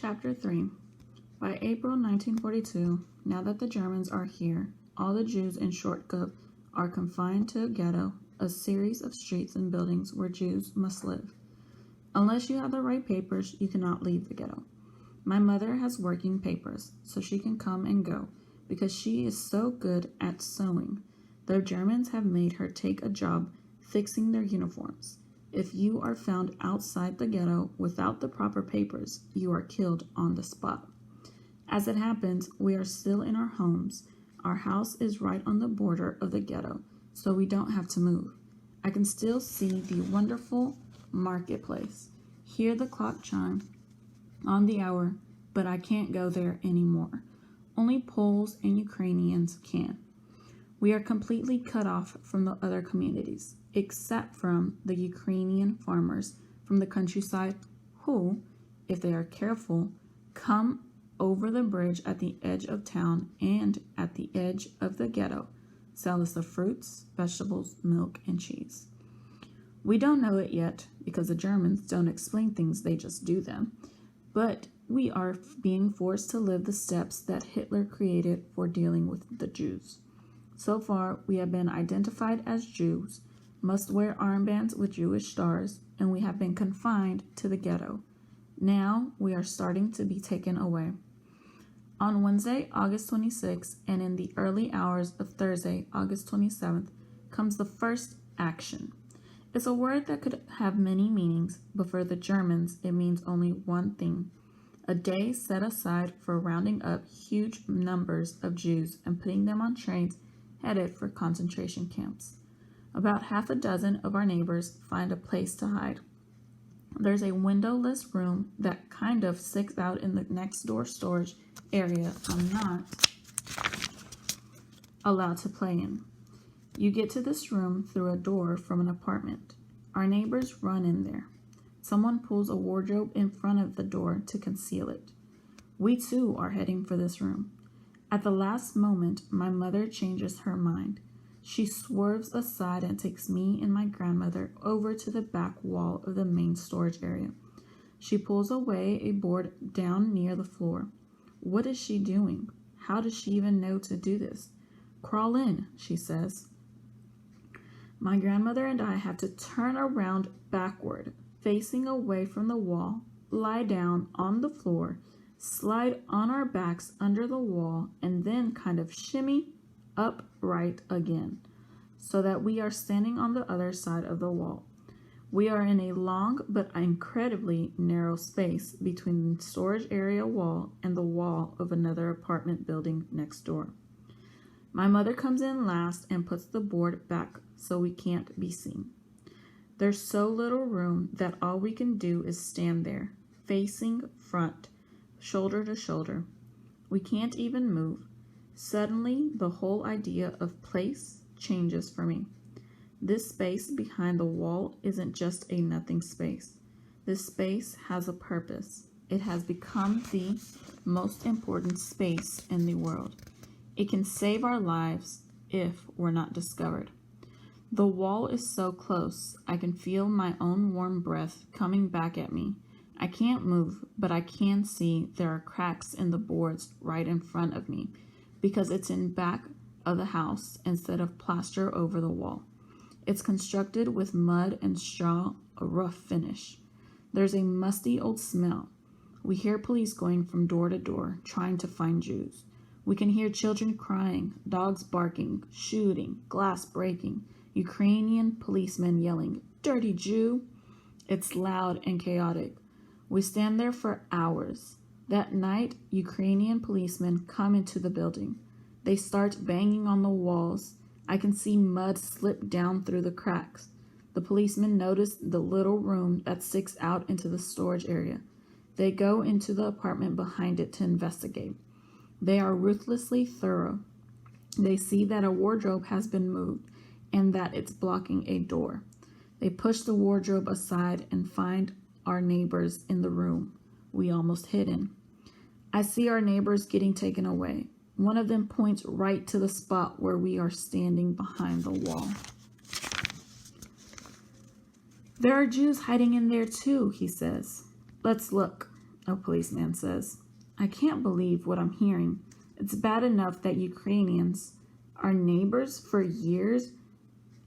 Chapter 3. By April 1942, now that the Germans are here, all the Jews in Shortcut are confined to a ghetto, a series of streets and buildings where Jews must live. Unless you have the right papers, you cannot leave the ghetto. My mother has working papers, so she can come and go, because she is so good at sewing. The Germans have made her take a job fixing their uniforms. If you are found outside the ghetto without the proper papers, you are killed on the spot. As it happens, we are still in our homes. Our house is right on the border of the ghetto, so we don't have to move. I can still see the wonderful marketplace, hear the clock chime on the hour, but I can't go there anymore. Only Poles and Ukrainians can. We are completely cut off from the other communities, except from the Ukrainian farmers from the countryside who, if they are careful, come over the bridge at the edge of town and at the edge of the ghetto, sell us the fruits, vegetables, milk, and cheese. We don't know it yet because the Germans don't explain things, they just do them. But we are being forced to live the steps that Hitler created for dealing with the Jews. So far, we have been identified as Jews, must wear armbands with Jewish stars, and we have been confined to the ghetto. Now we are starting to be taken away. On Wednesday, August 26th, and in the early hours of Thursday, August 27th, comes the first action. It's a word that could have many meanings, but for the Germans, it means only one thing. A day set aside for rounding up huge numbers of Jews and putting them on trains headed for concentration camps. About half a dozen of our neighbors find a place to hide. There's a windowless room that kind of sticks out in the next door storage area I'm not allowed to play in. You get to this room through a door from an apartment. Our neighbors run in there. Someone pulls a wardrobe in front of the door to conceal it. We too are heading for this room. At the last moment, my mother changes her mind. She swerves aside and takes me and my grandmother over to the back wall of the main storage area. She pulls away a board down near the floor. What is she doing? How does she even know to do this? Crawl in, she says. My grandmother and I have to turn around backward, facing away from the wall, lie down on the floor, slide on our backs under the wall, and then kind of shimmy upright again, so that we are standing on the other side of the wall. We are in a long but incredibly narrow space between the storage area wall and the wall of another apartment building next door. My mother comes in last and puts the board back so we can't be seen. There's so little room that all we can do is stand there, facing front, shoulder to shoulder. We can't even move. Suddenly, the whole idea of place changes for me. This space behind the wall isn't just a nothing space. This space has a purpose. It has become the most important space in the world. It can save our lives if we're not discovered. The wall is so close, I can feel my own warm breath coming back at me. I can't move, but I can see there are cracks in the boards right in front of me because it's in back of the house instead of plaster over the wall. It's constructed with mud and straw, a rough finish. There's a musty old smell. We hear police going from door to door, trying to find Jews. We can hear children crying, dogs barking, shooting, glass breaking, Ukrainian policemen yelling, "Dirty Jew!" It's loud and chaotic. We stand there for hours. That night, Ukrainian policemen come into the building. They start banging on the walls. I can see mud slip down through the cracks. The policemen notice the little room that sticks out into the storage area. They go into the apartment behind it to investigate. They are ruthlessly thorough. They see that a wardrobe has been moved and that it's blocking a door. They push the wardrobe aside and find our neighbors in the room we almost hid in. I see our neighbors getting taken away. One of them points right to the spot where we are standing behind the wall. There are Jews hiding in there too, he says. Let's look. a policeman says. I can't believe what I'm hearing. It's bad enough that Ukrainians, our neighbors for years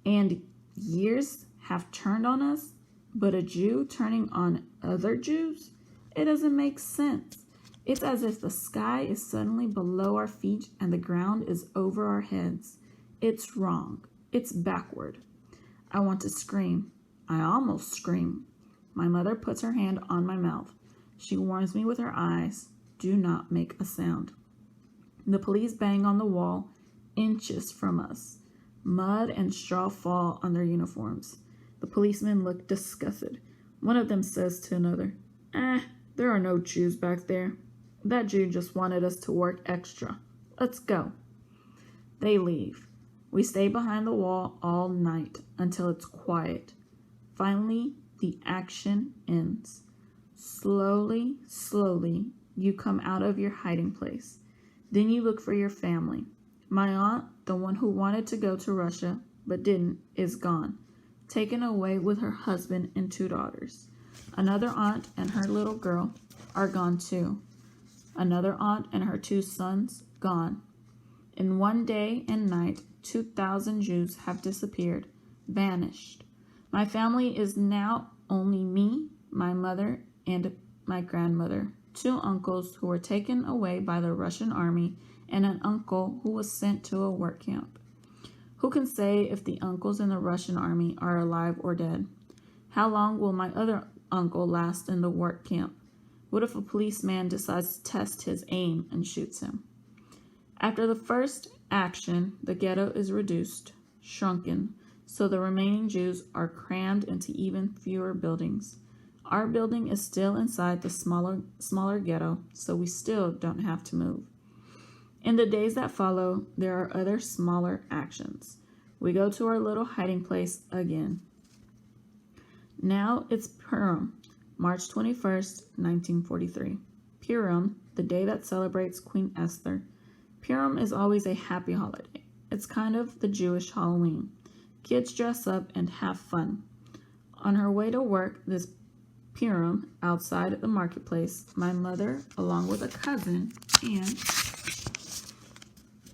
and years, have turned on us, but a Jew turning on other Jews? It doesn't make sense. It's as if the sky is suddenly below our feet and the ground is over our heads. It's wrong. It's backward. I want to scream. I almost scream. My mother puts her hand on my mouth. She warns me with her eyes, do not make a sound. The police bang on the wall, inches from us. Mud and straw fall on their uniforms. The policemen look disgusted. One of them says to another, there are no Jews back there. That Jew just wanted us to work extra. Let's go. They leave. We stay behind the wall all night until it's quiet. Finally, the action ends. Slowly, slowly, you come out of your hiding place. Then you look for your family. My aunt, the one who wanted to go to Russia but didn't, is gone, taken away with her husband and 2 daughters. Another aunt and her little girl are gone too. Another aunt and her 2 sons gone. In one day and night, 2,000 Jews have disappeared, vanished. My family is now only me, my mother, and my grandmother, 2 uncles who were taken away by the Russian army, and an uncle who was sent to a work camp. Who can say if the uncles in the Russian army are alive or dead? How long will my other uncle last in the work camp? What if a policeman decides to test his aim and shoots him? After the first action, the ghetto is reduced, shrunken, so the remaining Jews are crammed into even fewer buildings. Our building is still inside the smaller ghetto, so we still don't have to move. In the days that follow, there are other smaller actions. We go to our little hiding place again. Now it's Purim, March 21st, 1943. Purim, the day that celebrates Queen Esther. Purim is always a happy holiday. It's kind of the Jewish Halloween. Kids dress up and have fun. On her way to work this Purim, outside at the marketplace, my mother, along with a cousin and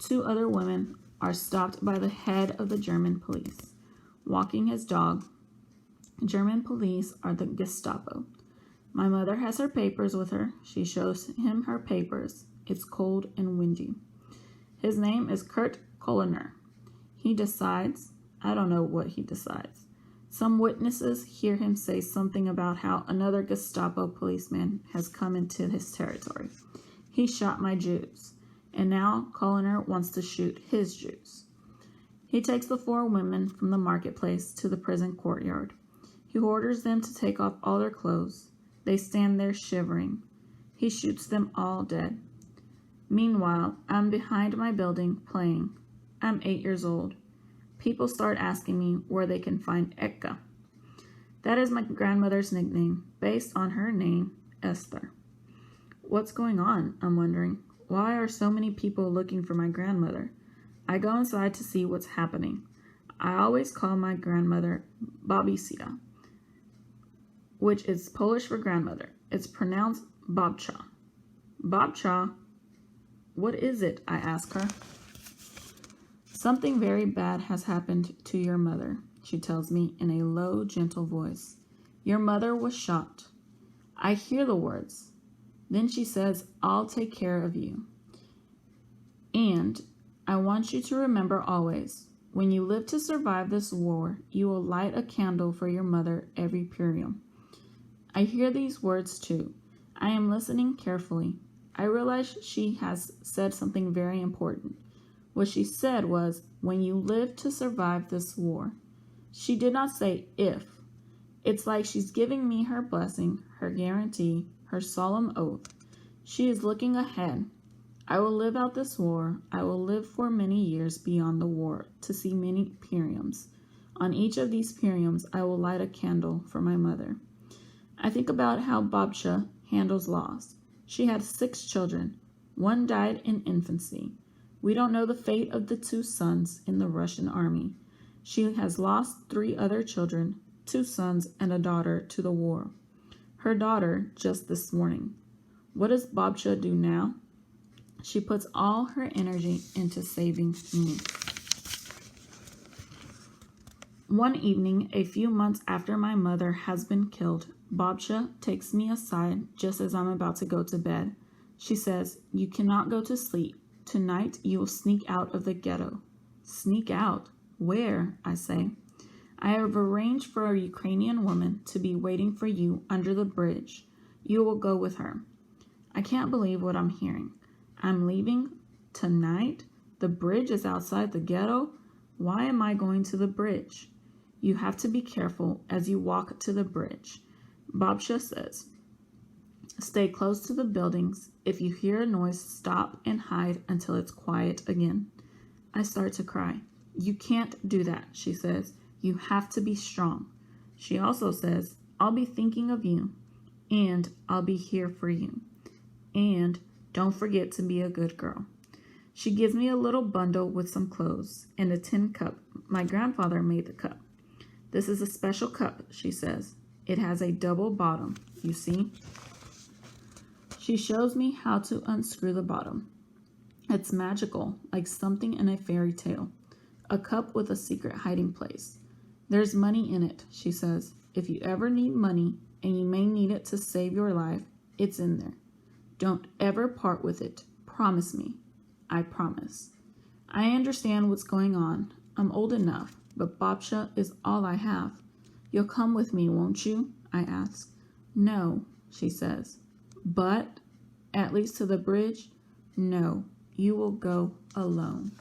2 other women, are stopped by the head of the German police, walking his dog. German police are the Gestapo. My mother has her papers with her. She shows him her papers. It's cold and windy. His name is Kurt Kollner. He decides, I don't know what he decides. Some witnesses hear him say something about how another Gestapo policeman has come into his territory. He shot my Jews, and now Kollner wants to shoot his Jews. He takes the 4 women from the marketplace to the prison courtyard. He orders them to take off all their clothes. They stand there shivering. He shoots them all dead. Meanwhile, I'm behind my building playing. I'm 8 years old. People start asking me where they can find Eka. That is my grandmother's nickname, based on her name, Esther. What's going on? I'm wondering. Why are so many people looking for my grandmother? I go inside to see what's happening. I always call my grandmother Babisia, which is Polish for grandmother. It's pronounced Babcia. Babcia? What is it? I ask her. Something very bad has happened to your mother, she tells me in a low, gentle voice. Your mother was shot. I hear the words. Then she says, I'll take care of you. And I want you to remember always, when you live to survive this war, you will light a candle for your mother every Purim. I hear these words too. I am listening carefully. I realize she has said something very important. What she said was, when you live to survive this war. She did not say if. It's like she's giving me her blessing, her guarantee, her solemn oath. She is looking ahead. I will live out this war. I will live for many years beyond the war to see many Purims. On each of these Purims, I will light a candle for my mother. I think about how Babcia handles loss. She had 6 children. 1 died in infancy. We don't know the fate of the 2 sons in the Russian army. She has lost 3 other children, 2 sons and a daughter, to the war. Her daughter just this morning. What does Babsha do now? She puts all her energy into saving me. One evening, a few months after my mother has been killed, Babsha takes me aside just as I'm about to go to bed. She says, "You cannot go to sleep. Tonight you will sneak out of the ghetto." Sneak out? Where? I say. "I have arranged for a Ukrainian woman to be waiting for you under the bridge. You will go with her." I can't believe what I'm hearing. I'm leaving tonight? The bridge is outside the ghetto? Why am I going to the bridge? You have to be careful as you walk to the bridge. Babsha says, "Stay close to the buildings. If you hear a noise, stop and hide until it's quiet again." I start to cry. "You can't do that," she says. "You have to be strong." She also says, "I'll be thinking of you, and I'll be here for you. And don't forget to be a good girl." She gives me a little bundle with some clothes and a tin cup. My grandfather made the cup. "This is a special cup," she says. "It has a double bottom, you see." She shows me how to unscrew the bottom. It's magical, like something in a fairy tale. A cup with a secret hiding place. "There's money in it," she says. "If you ever need money, and you may need it to save your life, it's in there. Don't ever part with it. Promise me." I promise. I understand what's going on. I'm old enough, but Babsha is all I have. "You'll come with me, won't you?" I ask. "No," she says. "But, at least to the bridge?" "No, you will go alone."